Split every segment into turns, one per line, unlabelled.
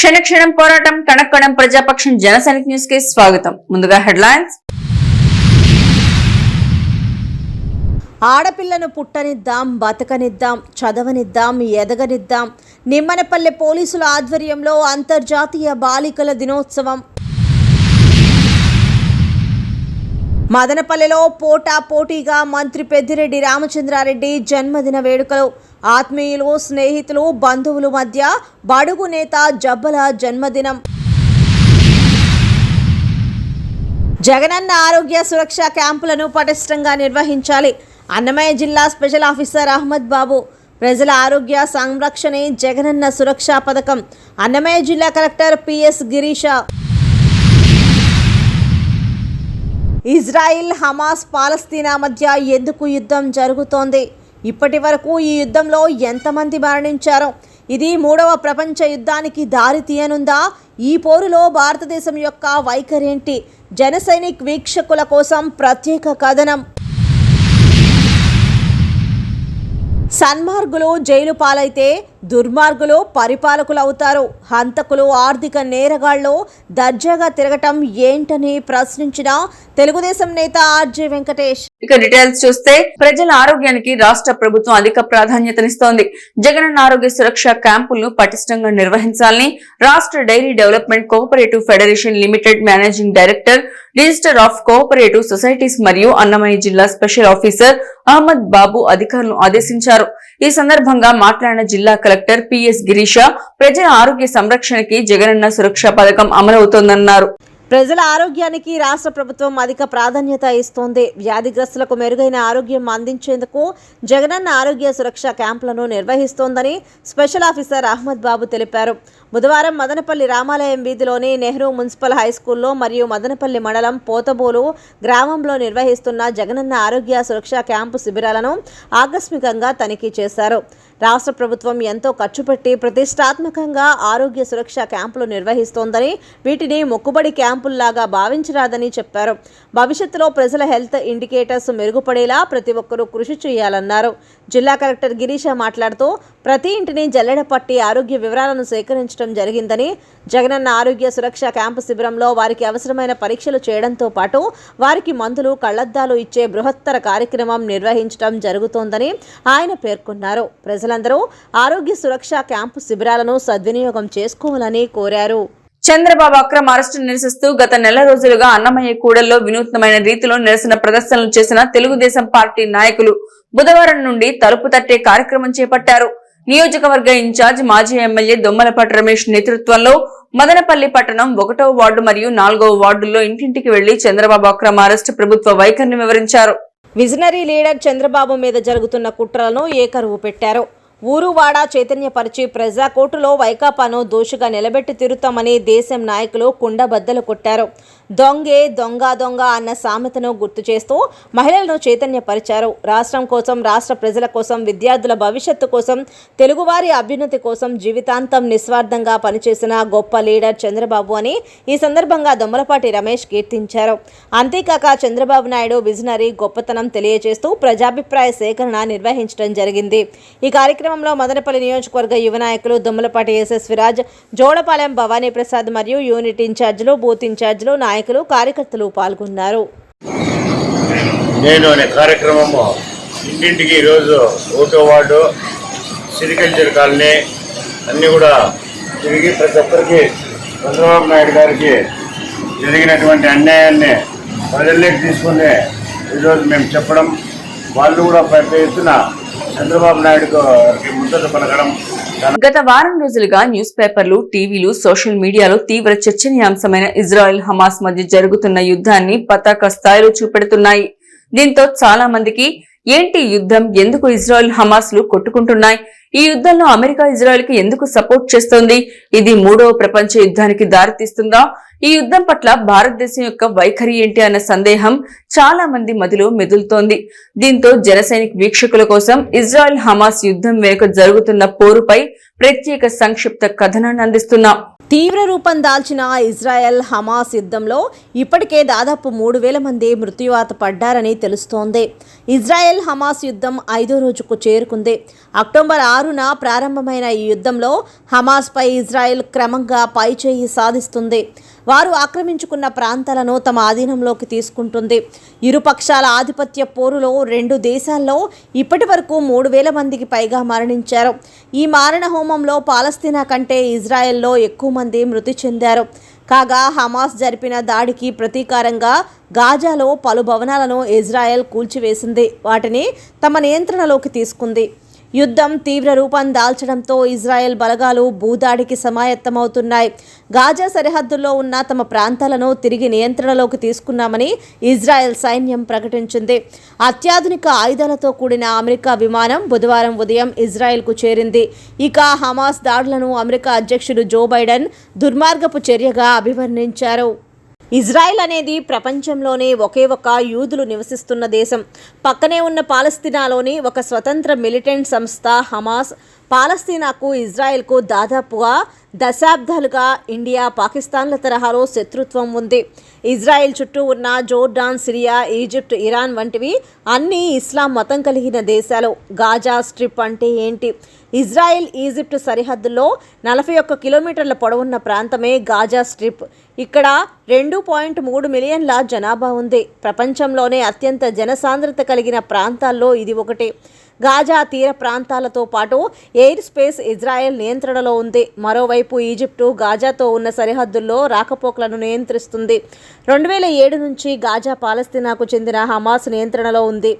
క్షణ క్షణం పోరాటం కణక్కణం ప్రజాపక్షం జనసైనిక్ న్యూస్ కి స్వాగతం. ముందుగా హెడ్లైన్స్.
ఆడపిల్లను పుట్టనిద్దాం, బతకనిద్దాం, చదవనిద్దాం, ఎదగనిద్దాం. నిమ్మనపల్లె పోలీసుల ఆధ్వర్యంలో అంతర్జాతీయ బాలికల దినోత్సవం. మదనపల్లెలో పోటాపోటీగా మంత్రి పెద్దిరెడ్డి రామచంద్రారెడ్డి జన్మదిన వేడుకలు. ఆత్మీయులు, స్నేహితులు, బంధువుల మధ్య బడుగు నేత జబ్బల జన్మదినం. జగనన్న ఆరోగ్య సురక్ష క్యాంపులను పటిష్టంగా నిర్వహించాలి. అన్నమయ్య జిల్లా స్పెషల్ ఆఫీసర్ అహ్మద్ బాబు. ప్రజల ఆరోగ్య సంరక్షణే జగనన్న సురక్ష పథకం. అన్నమయ్య జిల్లా collector P S Girisha. Israel, Hamas, పాలస్తీనా మధ్య ఎందుకు యుద్ధం జరుగుతోంది? ఇప్పటి వరకు ఈ యుద్ధంలో ఎంతమంది మరణించారో? ఇది 3వ ప్రపంచ యుద్ధానికి దారి తీయనుందా? ఈ పోరులో భారతదేశం యొక్క వైఖరేంటి? జనసైనిక్ వీక్షకుల కోసం ప్రత్యేక కథనం. సన్మార్గులు జైలు పాలైతే దుర్మార్గులు పరిపాలకులు అవుతారు. హంతకులు, ఆర్థిక నేరగాళ్లు దర్జాగా తిరగటం ఏంటని ప్రశ్నించిన తెలుగుదేశం నేత ఆర్జే వెంకటేష్.
ఇక డీటెయిల్స్ చూస్తే, ప్రజల ఆరోగ్యానికి రాష్ట్ర ప్రభుత్వం అధిక ప్రాధాన్యతనిస్తోంది. జగనన్న ఆరోగ్య సురక్ష క్యాంపులను పటిష్టంగా నిర్వహించాలని రాష్ట్ర dairy development cooperative federation limited managing director, register of cooperative societies మరియు అన్నమయ్య జిల్లా స్పెషల్ ఆఫీసర్ అహ్మద్ బాబు అధికారులను ఆదేశించారు. ఈ సందర్భంగా మాట్లాడిన జిల్లా కలెక్టర్ పిఎస్ గిరీష, ప్రజల ఆరోగ్య సంరక్షణకి జగనన్న సురక్ష పథకం అమలవుతోందన్నారు.
ప్రజల ఆరోగ్యానికి రాష్ట్ర ప్రభుత్వం అధిక ప్రాధాన్యత ఇస్తోంది. వ్యాధిగ్రస్తులకు మెరుగైన ఆరోగ్యం అందించేందుకు జగనన్న ఆరోగ్య సురక్ష క్యాంపులను నిర్వహిస్తోందని స్పెషల్ ఆఫీసర్ అహ్మద్ బాబు తెలిపారు. బుధవారం మదనపల్లి రామాలయం వీధిలోని నెహ్రూ మున్సిపల్ హైస్కూల్లో మరియు మదనపల్లి మండలం పోతబోలు గ్రామంలో నిర్వహిస్తున్న జగనన్న ఆరోగ్య సురక్ష క్యాంపు శిబిరాలను ఆకస్మికంగా తనిఖీ చేశారు. రాష్ట్ర ప్రభుత్వం ఎంతో ఖర్చు పెట్టి ప్రతిష్టాత్మకంగా ఆరోగ్య సురక్ష క్యాంపులు నిర్వహిస్తోందని, వీటిని మొక్కుబడి క్యాంపుల్లాగా భావించరాదని చెప్పారు. భవిష్యత్తులో ప్రజల హెల్త్ ఇండికేటర్స్ మెరుగుపడేలా ప్రతి ఒక్కరూ కృషి చేయాలన్నారు. జిల్లా కలెక్టర్ గిరీష మాట్లాడుతూ, ప్రతి ఇంటిని జల్లెడ పట్టి ఆరోగ్య వివరాలను సేకరించడం జరిగిందని, జగనన్న ఆరోగ్య సురక్ష క్యాంపు శిబిరంలో వారికి అవసరమైన పరీక్షలు చేయడంతో పాటు వారికి మందులు, కళ్లద్దాలు ఇచ్చే బృహత్తర కార్యక్రమం నిర్వహించడం జరుగుతోందని ఆయన పేర్కొన్నారు. ప్రజలందరూ ఆరోగ్య సురక్ష క్యాంపు శిబిరాలను సద్వినియోగం చేసుకోవాలని కోరారు.
చంద్రబాబు అక్రమ అరెస్టును నిరసిస్తూ గత నెల రోజులుగా అన్నమయ్య కూడల్లో వినూత్నమైన రీతిలో నిరసన ప్రదర్శనలు చేసిన తెలుగుదేశం పార్టీ నాయకులు బుధవారం నుండి తలుపు తట్టే కార్యక్రమం చేపట్టారు. నియోజకవర్గ ఇన్ఛార్జ్ మాజీ ఎమ్మెల్యే దొమ్మలపాటి రమేష్ నేతృత్వంలో మదనపల్లి పట్టణం 1వ వార్డు మరియు 4వ వార్డుల్లో ఇంటింటికి వెళ్లి చంద్రబాబు అక్రమ అరెస్టు ప్రభుత్వ వైఖరిని వివరించారు.
విజనరీ లీడర్ చంద్రబాబు మీద జరుగుతున్న కుట్రలను ఏకరువు పెట్టారు. ఊరువాడ చైతన్యపరిచి ప్రజాకోర్టులో వైకాపాను దోషిగా నిలబెట్టి తిరుతామని దేశం నాయకులు కుండబద్దలు కొట్టారు. దొంగే దొంగ దొంగ అన్న సామెతను గుర్తు చేస్తూ మహిళలను చైతన్యపరిచారు. రాష్ట్రం కోసం, రాష్ట్ర ప్రజల కోసం, విద్యార్థుల భవిష్యత్తు కోసం, తెలుగువారి అభ్యున్నతి కోసం జీవితాంతం నిస్వార్థంగా పనిచేసిన గొప్ప లీడర్ చంద్రబాబు అని ఈ సందర్భంగా దొమ్మలపాటి రమేష్ కీర్తించారు. అంతేకాక చంద్రబాబు నాయుడు విజనరీ గొప్పతనం తెలియజేస్తూ ప్రజాభిప్రాయ సేకరణ నిర్వహించడం జరిగింది. ఈ కార్యక్రమంలో మదనపల్లి నియోజకవర్గ యువ నాయకులు దొమ్మలపాటి ఎస్ఎస్ విరాజ్, జోడపాలెం భవానీ ప్రసాద్ మరియు యూనిట్ ఇన్ఛార్జీలు, బూత్ ఇన్ఛార్జీలు, నాయకులు, కార్యకర్తలు పాల్గొన్నారు.
నేను అనే కార్యక్రమము ఇంటింటికి ఈరోజు 1వ వార్డు, సిరికల్చర్ కాలనీ అన్నీ కూడా తిరిగి ప్రతి ఒక్కరికి చంద్రబాబు నాయుడు గారికి జరిగినటువంటి అన్యాయాన్ని ప్రజల్లోకి తీసుకుని ఈరోజు మేము చెప్పడం, వాళ్ళు కూడా పెద్ద ఎత్తున చంద్రబాబు నాయుడు ముద్దలు పలకడం.
గత వారం రోజులుగా న్యూస్ పేపర్లు, టీవీలు, సోషల్ మీడియాలో తీవ్ర చర్చనీయాంశమైన ఇజ్రాయెల్, హమాస్ మధ్య జరుగుతున్న యుద్ధాన్ని పతాక స్థాయిలో చూపెడుతున్నాయి. దీంతో చాలా మందికి ఏంటి యుద్ధం, ఎందుకు ఇజ్రాయెల్, హమాస్లు కొట్టుకుంటున్నాయి, ఈ యుద్ధంలో అమెరికా ఇజ్రాయెల్ కి ఎందుకు సపోర్ట్ చేస్తోంది, ఇది 3వ ప్రపంచ యుద్ధానికి దారితీస్తుందా, ఈ యుద్ధం పట్ల భారతదేశం యొక్క వైఖరి ఏంటి అన్న సందేహం చాలా మంది మదిలో మెదులుతోంది. దీంతో జనసైనిక్ వీక్షకుల కోసం ఇజ్రాయెల్, హమాస్ యుద్ధం వెనుక జరుగుతున్న పోరుపై ప్రత్యేక సంక్షిప్త కథనాన్ని అందిస్తున్నాం.
తీవ్ర రూపం దాల్చిన ఇజ్రాయెల్ హమాస్ యుద్ధంలో ఇప్పటికే దాదాపు 3,000 మంది మృత్యువాత పడ్డారని తెలుస్తోంది. ఇజ్రాయెల్ హమాస్ యుద్ధం 5వ రోజుకు చేరుకుంది. అక్టోబర్ 6న ప్రారంభమైన ఈ యుద్ధంలో హమాస్పై ఇజ్రాయెల్ క్రమంగా పైచేయి సాధిస్తుంది. వారు ఆక్రమించుకున్న ప్రాంతాలను తమ ఆధీనంలోకి తీసుకుంటుంది. ఇరుపక్షాల ఆధిపత్య పోరులో 2 దేశాల్లో ఇప్పటి వరకు 3,000 మందికి పైగా మరణించారు. ఈ మారణ హోమంలో పాలస్తీనా కంటే ఇజ్రాయెల్లో ఎక్కువ మంది మృతి చెందారు. కాగా హమాస్ జరిపిన దాడికి ప్రతీకారంగా గాజాలో పలు భవనాలను ఇజ్రాయెల్ కూల్చివేసింది. వాటిని తమ నియంత్రణలోకి తీసుకుంది. యుద్ధం తీవ్ర రూపం దాల్చడంతో ఇజ్రాయెల్ బలగాలు భూదాడికి సమాయత్తమవుతున్నాయి. గాజా సరిహద్దుల్లో ఉన్న తమ ప్రాంతాలను తిరిగి నియంత్రణలోకి తీసుకున్నామని ఇజ్రాయెల్ సైన్యం ప్రకటించింది. అత్యాధునిక ఆయుధాలతో కూడిన అమెరికా విమానం బుధవారం ఉదయం ఇజ్రాయెల్కు చేరింది. ఇక హమాస్ దాడులను అమెరికా అధ్యక్షుడు జో బైడెన్ దుర్మార్గపు చర్యగా అభివర్ణించారు. ఇజ్రాయెల్ అనేది ప్రపంచంలోనే ఒకే ఒక యూదులు నివసిస్తున్న దేశం. పక్కనే ఉన్న పాలస్తీనాలోని ఒక స్వతంత్ర మిలిటెంట్ సంస్థ హమాస్. పాలస్తీనాకు ఇజ్రాయెల్కు దాదాపుగా దశాబ్దాలుగా ఇండియా పాకిస్తాన్ల తరహాలో శత్రుత్వం ఉంది. ఇజ్రాయెల్ చుట్టూ ఉన్న జోర్డాన్, సిరియా, ఈజిప్ట్, ఇరాన్ వంటివి అన్నీ ఇస్లాం మతం కలిగిన దేశాలు. గాజా స్ట్రిప్ అంటే ఏంటి? ఇజ్రాయెల్ ఈజిప్ట్ సరిహద్దుల్లో 41 కిలోమీటర్ల పొడవున్న ప్రాంతమే గాజా స్ట్రిప్. ఇక్కడ 2.3 మిలియన్ల జనాభా ఉంది. ప్రపంచంలోనే అత్యంత జనసాంద్రత కలిగిన ప్రాంతాల్లో ఇది ఒకటి. గాజా తీర ప్రాంతాలతో పాటు ఎయిర్ స్పేస్ ఇజ్రాయెల్ నియంత్రణలో ఉంది. మరోవైపు ఈజిప్టు గాజాతో ఉన్న సరిహద్దుల్లో రాకపోకలను నియంత్రిస్తుంది. 2007 నుంచి గాజా పాలస్తీనాకు చెందిన హమాస్ నియంత్రణలో ఉంది.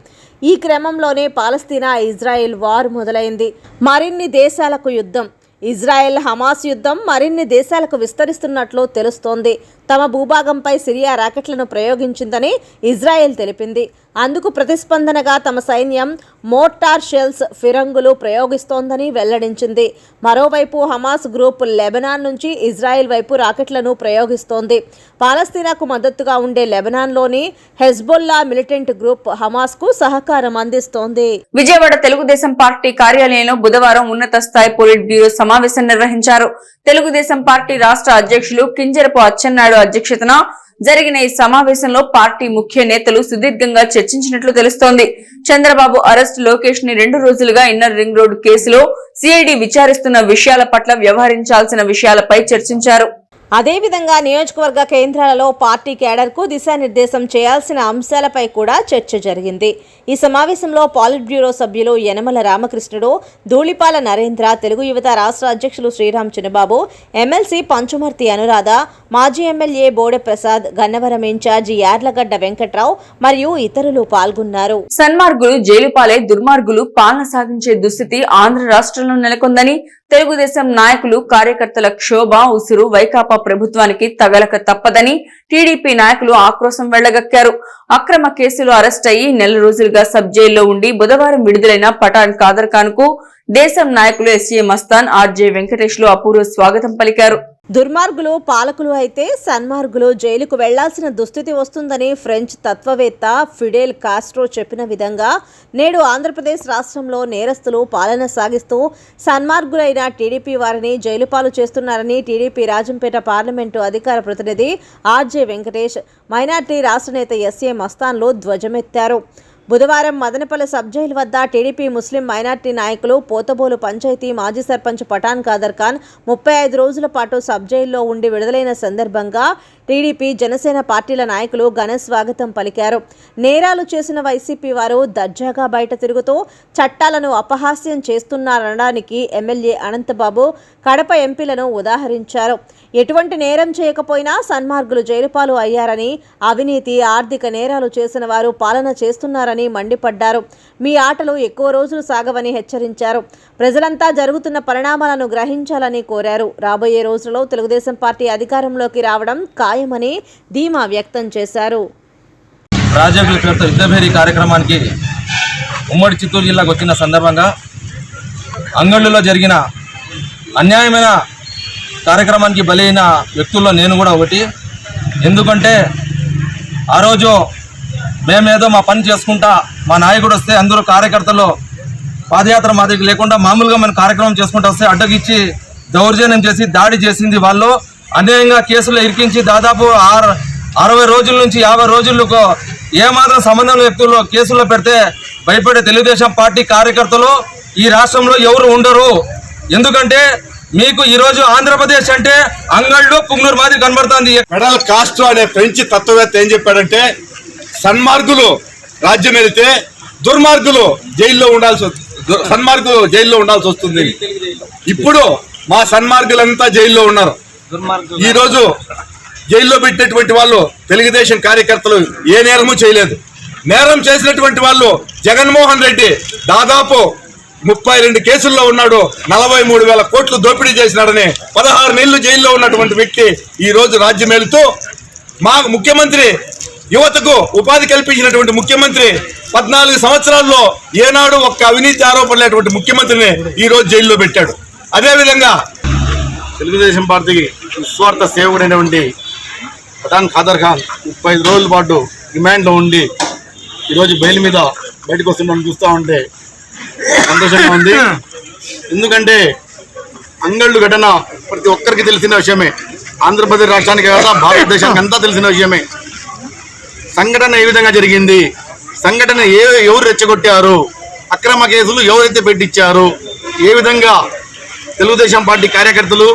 ఈ క్రమంలోనే పాలస్తీనా ఇజ్రాయెల్ వార్ మొదలైంది. మరిన్ని దేశాలకు యుద్ధం. ఇజ్రాయెల్ హమాస్ యుద్ధం మరిన్ని దేశాలకు విస్తరిస్తున్నట్లు తెలుస్తోంది. తమ భూభాగంపై సిరియా రాకెట్లను ప్రయోగించిందని ఇజ్రాయెల్ తెలిపింది. అందుకు ప్రతిస్పందనగా తమ సైన్యం మోర్టార్ షెల్స్, ఫిరంగులు ప్రయోగిస్తోందని వెల్లడించింది. మరోవైపు హమాస్ గ్రూప్ లెబనాన్ నుంచి ఇజ్రాయెల్ వైపు రాకెట్లను ప్రయోగిస్తోంది. పాలస్తీనాకు మద్దతుగా ఉండే లెబనాన్లోని హెజ్బొల్లా మిలిటెంట్ గ్రూప్ హమాస్కు సహకారం అందిస్తోంది.
విజయవాడ తెలుగుదేశం పార్టీ కార్యాలయంలో బుధవారం ఉన్నత స్థాయి పొలిట్ బ్యూరో సమావేశం నిర్వహించారు. తెలుగుదేశం పార్టీ రాష్ట్ర అధ్యక్షులు కింజరపు అచ్చెన్నాయుడు అధ్యక్షతన జరిగిన ఈ సమావేశంలో పార్టీ ముఖ్య నేతలు సుదీర్ఘంగా చర్చించినట్లు తెలుస్తోంది. చంద్రబాబు అరెస్ట్, లోకేష్ ని 2 రోజులుగా ఇన్నర్ రింగ్ రోడ్ కేసులో సిఐడి విచారిస్తున్న విషయాల పట్ల వ్యవహరించాల్సిన విషయాలపై చర్చించారు.
అదేవిధంగా నియోజకవర్గ కేంద్రాలలో పార్టీ కేడర్కు దిశానిర్దేశం చేయాల్సిన అంశాలపై కూడా చర్చ జరిగింది. ఈ సమావేశంలో పాలిట్ బ్యూరో సభ్యులు యనమల రామకృష్ణుడు, ధూళిపాల నరేంద్ర, తెలుగు యువత రాష్ట్ర అధ్యక్షులు శ్రీరామ్ చిన్నబాబు, ఎమ్మెల్సీ పంచుమర్తి అనురాధ, మాజీ ఎమ్మెల్యే బోడె ప్రసాద్, గన్నవరం ఇన్ఛార్జి యార్లగడ్డ వెంకట్రావు మరియు ఇతరులు పాల్గొన్నారు.
సన్మార్గులు జైలుపాలై దుర్మార్గులు పాలన సాగించే దుస్థితి ఆంధ్ర రాష్ట్రంలో నెలకొందని తెలుగుదేశం నాయకులు, కార్యకర్తల క్షోభ, ఉసురు వైకాపా ప్రభుత్వానికి తగలక తప్పదని టీడీపీ నాయకులు ఆక్రోశం వెళ్లగక్కారు. అక్రమ కేసులు అరెస్ట్ అయ్యి 4 రోజులుగా సబ్ జైల్లో ఉండి బుధవారం విడుదలైన పఠాన్ ఖాదర్ ఖాన్ కు దేశం నాయకులు ఎస్ఏ మస్తాన్, ఆర్జే వెంకటేష్లు అపూర్వ స్వాగతం పలికారు.
దుర్మార్గులు పాలకులు అయితే సన్మార్గులు జైలుకు వెళ్లాల్సిన దుస్థితి వస్తుందని ఫ్రెంచ్ తత్వవేత్త ఫిడెల్ కాస్ట్రో చెప్పిన విధంగా నేడు ఆంధ్రప్రదేశ్ రాష్ట్రంలో నేరస్తులు పాలన సాగిస్తూ సన్మార్గులైన టీడీపీ వారిని జైలు పాలు చేస్తున్నారని టీడీపీ రాజంపేట పార్లమెంటు అధికార ప్రతినిధి ఆర్జే వెంకటేష్, మైనార్టీ రాష్ట్ర నేత ఎస్ఏ మస్తాన్లు ధ్వజమెత్తారు. బుధవారం మదనపల్లి సబ్ జైలు వద్ద టీడీపీ ముస్లిం మైనార్టీ నాయకులు, పోతబోలు పంచాయతీ మాజీ సర్పంచ్ పఠాన్ ఖాదర్ ఖాన్ 35 రోజుల పాటు సబ్ జైల్లో ఉండి విడుదలైన సందర్భంగా టీడీపీ, జనసేన పార్టీల నాయకులు ఘన స్వాగతం పలికారు. నేరాలు చేసిన వైసీపీ వారు దర్జాగా బయట తిరుగుతూ చట్టాలను అపహాస్యం చేస్తున్నారనడానికి ఎమ్మెల్యే అనంతబాబు, కడప ఎంపీలను ఉదాహరించారు. ఎటువంటి నేరం చేయకపోయినా సన్మార్గులు జైలుపాలు అయ్యారని, అవినీతి, ఆర్థిక నేరాలు చేసిన వారు పాలన చేస్తున్నారని మండిపడ్డారు. మీ ఆటలు ఎక్కువ రోజులు సాగవని హెచ్చరించారు. ప్రజలంతా జరుగుతున్న పరిణామాలను గ్రహించాలని కోరారు. రాబోయే రోజుల్లో తెలుగుదేశం పార్టీ అధికారంలోకి రావడం ఖాయమని ధీమా వ్యక్తం చేశారు.
రాజకీయ పేరుతో యుద్ధభేరీ కార్యక్రమానికి ఉమ్మడి చిత్తూరు జిల్లాకు వచ్చిన సందర్భంగా అంగళ్ళులో జరిగిన అన్యాయమైన కార్యక్రమానికి బలైన వ్యక్తుల్లో నేను కూడా ఒకటి. ఎందుకంటే ఆ రోజు మేమేదో మా పని చేసుకుంటా, మా నాయకుడు వస్తే అందరూ కార్యకర్తలు పాదయాత్ర మాదిరి లేకుండా మామూలుగా మనం కార్యక్రమం చేసుకుంటూ వస్తే అడ్డగిచ్చి దౌర్జన్యం చేసి దాడి చేసింది వాళ్ళు. అన్యాయంగా కేసులు ఇరికించి దాదాపు 60 రోజుల నుంచి 50 రోజులకు ఏమాత్రం సంబంధం వ్యక్తులు కేసుల్లో పెడితే భయపడే తెలుగుదేశం పార్టీ కార్యకర్తలు ఈ రాష్ట్రంలో ఎవరు ఉండరు. ఎందుకంటే మీకు ఈరోజు ఆంధ్రప్రదేశ్ అంటే అంగళ్ళు పుంగనూరు మాదిరి కనబడుతుంది.
ఫెడరల్ కాస్ట్రో అనే ఫ్రెంచ్ తత్వవేత్త ఏం చెప్పాడంటే, సన్మార్గులు రాజ్యం వెళితే దుర్మార్గులు జైల్లో సన్మార్గులు జైల్లో ఉండాల్సి వస్తుంది. ఇప్పుడు మా సన్మార్గులంతా జైల్లో ఉన్నారు. ఈ రోజు జైల్లో పెట్టినటువంటి వాళ్ళు తెలుగుదేశం కార్యకర్తలు ఏ నేరము చేయలేదు. నేరం చేసినటువంటి వాళ్ళు జగన్మోహన్ రెడ్డి దాదాపు 32 కేసుల్లో ఉన్నాడు. 43,000 కోట్లు దోపిడీ చేసినాడని 16 నెలలు జైల్లో ఉన్నటువంటి వ్యక్తి ఈ రోజు రాజ్యం వెళుతూ, మా ముఖ్యమంత్రి యువతకు ఉపాధి కల్పించినటువంటి ముఖ్యమంత్రి 14 సంవత్సరాల్లో ఏనాడు ఒక్క అవినీతి ఆరోపణ లేనటువంటి ముఖ్యమంత్రిని ఈ రోజు జైల్లో పెట్టాడు. అదేవిధంగా తెలుగుదేశం పార్టీకి నిస్వార్థ సేవకుడైనటువంటి పఠాన్ ఖాదర్ ఖాన్ 35 రోజుల పాటు రిమాండ్లో ఉండి ఈరోజు బెయిల్ మీద బయటకు వస్తుండని చూస్తూ ఉంటే సంతోషంగా ఉంది. ఎందుకంటే అంగళ్ళు ఘటన ప్రతి ఒక్కరికి తెలిసిన విషయమే. ఆంధ్రప్రదేశ్ రాష్ట్రానికి కాదా భారతదేశానికి అంతా తెలిసిన విషయమే. సంఘటన ఏ విధంగా జరిగింది, సంఘటన ఎవరు రెచ్చగొట్టారు, అక్రమ కేసులు ఎవరైతే పెట్టించారు, ఏ విధంగా తెలుగుదేశం పార్టీ కార్యకర్తలు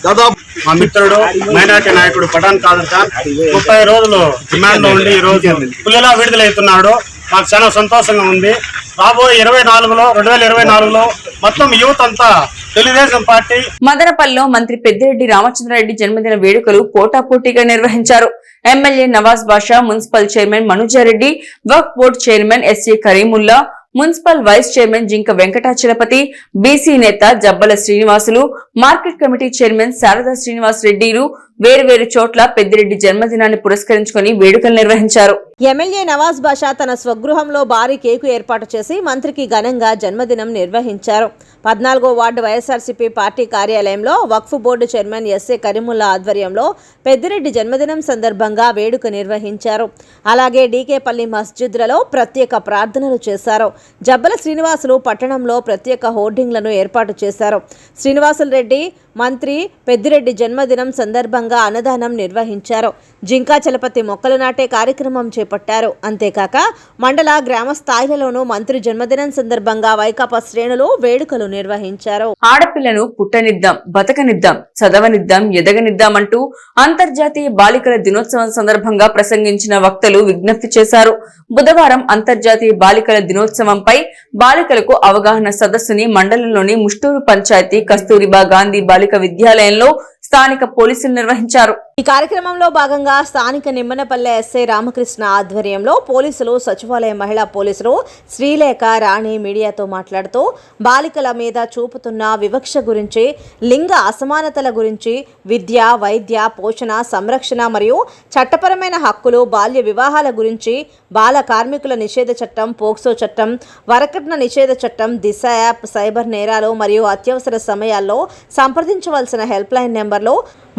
దాదాపు
మా మిత్రుడు మైనార్టీ నాయకుడు పఠాన్ ఖాదర్ ఖాన్ 30 రోజులు రిమాండ్లో ఉండి ఈ రోజు పులిలా విడుదలవుతున్నాడు. మాకు చాలా సంతోషంగా ఉంది. రాబోయే 2024లో మొత్తం యువత అంతా తెలుగుదేశం పార్టీ.
మదనపల్లిలో మంత్రి పెద్దిరెడ్డి రామచంద్రారెడ్డి జన్మదిన వేడుకలు పోటాపోటీగా నిర్వహించారు. ఎమ్మెల్యే నవాజ్ బాషా, మున్సిపల్ చైర్మన్ మనోజారెడ్డి, వక్ఫ్ board chairman SA Karimulla, municipal vice chairman జింక వెంకటాచలపతి, బీసీ నేత జబ్బల Srinivasulu, market committee chairman Sharada Srinivas రెడ్డిలు వేర్వేరు చోట్ల పెద్దిరెడ్డి జన్మదినాన్ని పురస్కరించుకుని వేడుకలు నిర్వహించారు.
ఎమ్మెల్యే నవాజ్ బాషా తన స్వగృహంలో భారీ కేకు ఏర్పాటు చేసి మంత్రికి ఘనంగా జన్మదినం నిర్వహించారు. 14వ వార్డు వైఎస్ఆర్సీపీ పార్టీ కార్యాలయంలో వక్ఫ్ బోర్డు చైర్మన్ ఎస్ఏ కరీముల్లా ఆధ్వర్యంలో పెద్దిరెడ్డి జన్మదినం సందర్భంగా వేడుక నిర్వహించారు. అలాగే డీకేపల్లి మస్జిద్లలో ప్రత్యేక ప్రార్థనలు చేశారు. జబ్బల శ్రీనివాసులు పట్టణంలో ప్రత్యేక హోర్డింగ్లను ఏర్పాటు చేశారు. శ్రీనివాసులు రెడ్డి మంత్రి పెద్దిరెడ్డి జన్మదినం సందర్భంగా అన్నదానం నిర్వహించారు. జింకా చలపతి మొక్కలు నాటే కార్యక్రమం చేపట్టారు. అంతేకాక మండల గ్రామ స్థాయిలలోనూ మంత్రి జన్మదినం సందర్భంగా వైకాపా శ్రేణులు వేడుకలు నిర్వహించారు.
ఆడపిల్లను పుట్టనిద్దాం, బతకనిద్దాం, చదవనిద్దాం, ఎదగనిద్దాం అంటూ అంతర్జాతీయ బాలికల దినోత్సవం సందర్భంగా ప్రసంగించిన వక్తలు విజ్ఞప్తి చేశారు. బుధవారం అంతర్జాతీయ బాలికల దినోత్సవంపై బాలికలకు అవగాహన సదస్సుని మండలంలోని ముష్టూరు పంచాయతీ కస్తూరిబా గాంధీ బాలిక విద్యాలయంలో స్థానిక పోలీసులు నిర్వహించారు.
ఈ కార్యక్రమంలో భాగంగా స్థానిక నిమ్మనపల్లె ఎస్ఐ రామకృష్ణ ఆధ్వర్యంలో పోలీసులు, సచివాలయ మహిళా పోలీసులు శ్రీలేఖ రాణి మీడియాతో మాట్లాడుతూ బాలికల మీద చూపుతున్న వివక్ష గురించి, లింగ అసమానతల గురించి, విద్య, వైద్య, పోషణ, సంరక్షణ మరియు చట్టపరమైన హక్కులు, బాల్య వివాహాల గురించి, బాల కార్మికుల నిషేధ చట్టం, పోక్సో చట్టం, వరకట్న నిషేధ చట్టం, దిశ యాప్, సైబర్ నేరాలు మరియు అత్యవసర సమయాల్లో సంప్రదించవలసిన హెల్ప్ లైన్ నెంబర్లు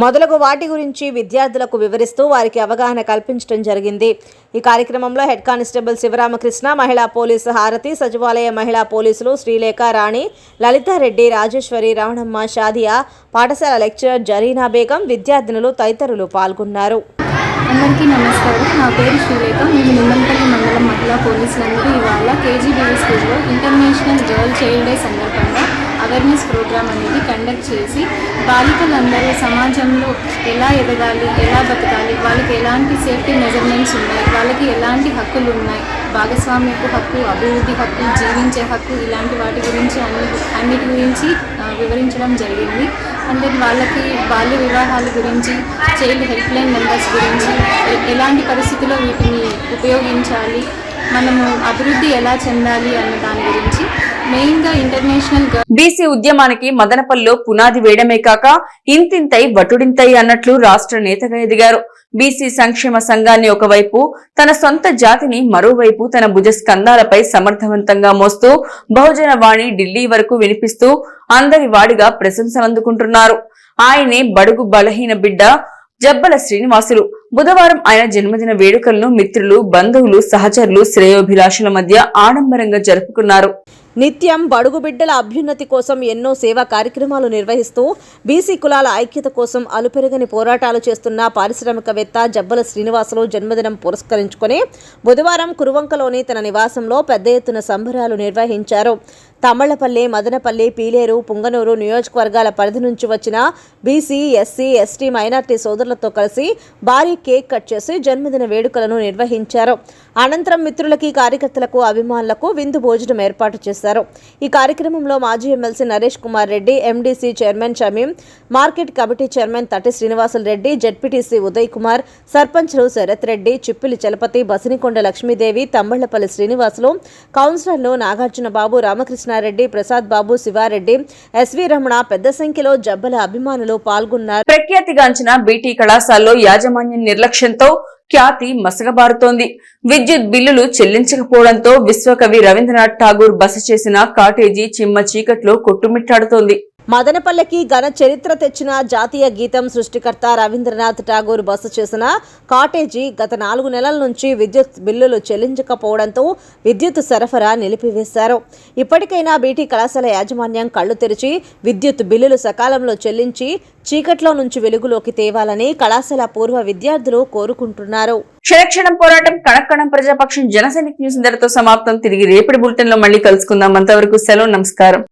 మొదలగు వాటి గురించి విద్యార్థులకు వివరిస్తూ వారికి అవగాహన కల్పించడం జరిగింది. ఈ కార్యక్రమంలో హెడ్ కానిస్టేబుల్ శివరామకృష్ణ, మహిళా పోలీసు హారతి, సచివాలయ మహిళా పోలీసులు శ్రీలేఖ రాణి, లలితారెడ్డి, రాజేశ్వరి, రమణమ్మ, షాదియా, పాఠశాల లెక్చరర్ జరీనా బేగం, విద్యార్థినులు తదితరులు పాల్గొన్నారు.
అందరికీ నమస్కారం. నా పేరు శ్రీలేఖ. మేము నిమ్మనపల్లి మండలం మహిళా పోలీసులందరూ ఇవాళ కేజీబీవీ స్కూల్లో ఇంటర్నేషనల్ గర్ల్ చైల్డ్ డే సందర్భంగా అవేర్నెస్ ప్రోగ్రామ్ అనేది కండక్ట్ చేసి బాలికలందరూ సమాజంలో ఎలా ఎదగాలి, ఎలా బతకాలి, వాళ్ళకి ఎలాంటి సేఫ్టీ మెజర్మెంట్స్ ఉన్నాయి, వాళ్ళకి ఎలాంటి హక్కులు ఉన్నాయి, భాగస్వామ్యపు హక్కు, అభివృద్ధి హక్కు, జీవించే హక్కు, ఇలాంటి వాటి గురించి అన్నిటి గురించి వివరించడం జరిగింది. అంటే వాళ్ళకి బాల్య వివాహాల గురించి, చైల్డ్ హెల్ప్ లైన్ నెంబర్స్ గురించి, ఎలాంటి పరిస్థితుల్లో వీటిని ఉపయోగించాలి, మనము అభివృద్ధి ఎలా చెందాలి అన్న దాని గురించి మెయిన్గా ఇంటర్నేషనల్
బీసీ ఉద్యమానికి మదనపల్లిలో పునాది వేయడమే కాక ఇంతింతై వటుడింతై అన్నట్లు రాష్ట్ర నేతగా ఎదిగారు. బీసీ సంక్షేమ సంఘాన్ని ఒకవైపు, తన సొంత జాతిని మరోవైపు తన భుజస్కంధాలపై సమర్థవంతంగా మోస్తూ బహుజన వాణి ఢిల్లీ వరకు వినిపిస్తూ అందరి వాడిగా ప్రశంసలందుకుంటున్నారు. ఆయనే బడుగు బలహీన బిడ్డ జబ్బల శ్రీనివాసులు. బుధవారం ఆయన జన్మదిన వేడుకలను మిత్రులు, బంధువులు, సహచరులు, శ్రేయోభిలాషుల మధ్య ఆడంబరంగా జరుపుకున్నారు.
నిత్యం బడుగు బిడ్డల అభ్యున్నతి కోసం ఎన్నో సేవా కార్యక్రమాలు నిర్వహిస్తూ బీసీ కులాల ఐక్యత కోసం అలుపెరగని పోరాటాలు చేస్తున్న పారిశ్రామికవేత్త జబ్బల శ్రీనివాసులు జన్మదినం పురస్కరించుకొని బుధవారం కురువంకలోని తన నివాసంలో పెద్ద ఎత్తున సంబరాలు నిర్వహించారు. తమ్మళ్లపల్లి, మదనపల్లి, పీలేరు, పుంగనూరు నియోజకవర్గాల పరిధి నుంచి వచ్చిన బీసీ, ఎస్సీ, ఎస్టీ, మైనార్టీ సోదరులతో కలిసి భారీ కేక్ కట్ చేసి జన్మదిన వేడుకలను నిర్వహించారు. అనంతరం మిత్రులకి, కార్యకర్తలకు, అభిమానులకు విందు భోజనం ఏర్పాటు చేశారు. ఈ కార్యక్రమంలో మాజీ MLC Naresh Kumar Reddy, MDC chairman Shamim, market committee chairman Tati Srinivasulu Reddy, ZPTC Uday Kumar, సర్పంచ్లు శరత్ రెడ్డి, చిప్పిలి చలపతి, బసినికొండ లక్ష్మీదేవి, తమ్మళ్లపల్లి శ్రీనివాసులు, కౌన్సిలర్లు నాగార్జున బాబు, రామకృష్ణారెడ్డి, ప్రసాద్ బాబు, శివారెడ్డి, ఎస్వి రమణ, పెద్ద సంఖ్యలో జబ్బల అభిమానులు పాల్గొన్నారు.
ప్రఖ్యాతిగాంచిన బీటీ కళాశాలలో యాజమాన్యం నిర్లక్ష్యంతో ఖ్యాతి మసగబారుతోంది. విద్యుత్ బిల్లులు చెల్లించకపోవడంతో విశ్వకవి రవీంద్రనాథ్ ఠాగూర్ బస చేసిన కాటేజీ చిమ్మ చీకట్లో కొట్టుమిట్టాడుతోంది.
మదనపల్లెకి ఘన చరిత్ర తెచ్చిన జాతీయ గీతం సృష్టికర్త రవీంద్రనాథ్ ఠాగూర్ బస చేసిన కాటేజీ గత 4 నెలల నుంచి విద్యుత్ బిల్లులు చెల్లించకపోవడంతో విద్యుత్ సరఫరా నిలిపివేశారు. ఇప్పటికైనా బీటీ కళాశాల యాజమాన్యం కళ్లు తెరిచి విద్యుత్ బిల్లులు సకాలంలో చెల్లించి చీకట్లో నుంచి వెలుగులోకి తేవాలని కళాశాల పూర్వ విద్యార్థులు కోరుకుంటున్నారు.
క్షణక్షణం పోరాటం, కణకణం ప్రజాపక్షం. జనసైనిక్ న్యూస్ ఇంతటితో సమాప్తం. తిరిగి రేపటి బులెటిన్ లో మళ్ళీ కలుసుకుందాం. అంతవరకు సెలవు, నమస్కారం.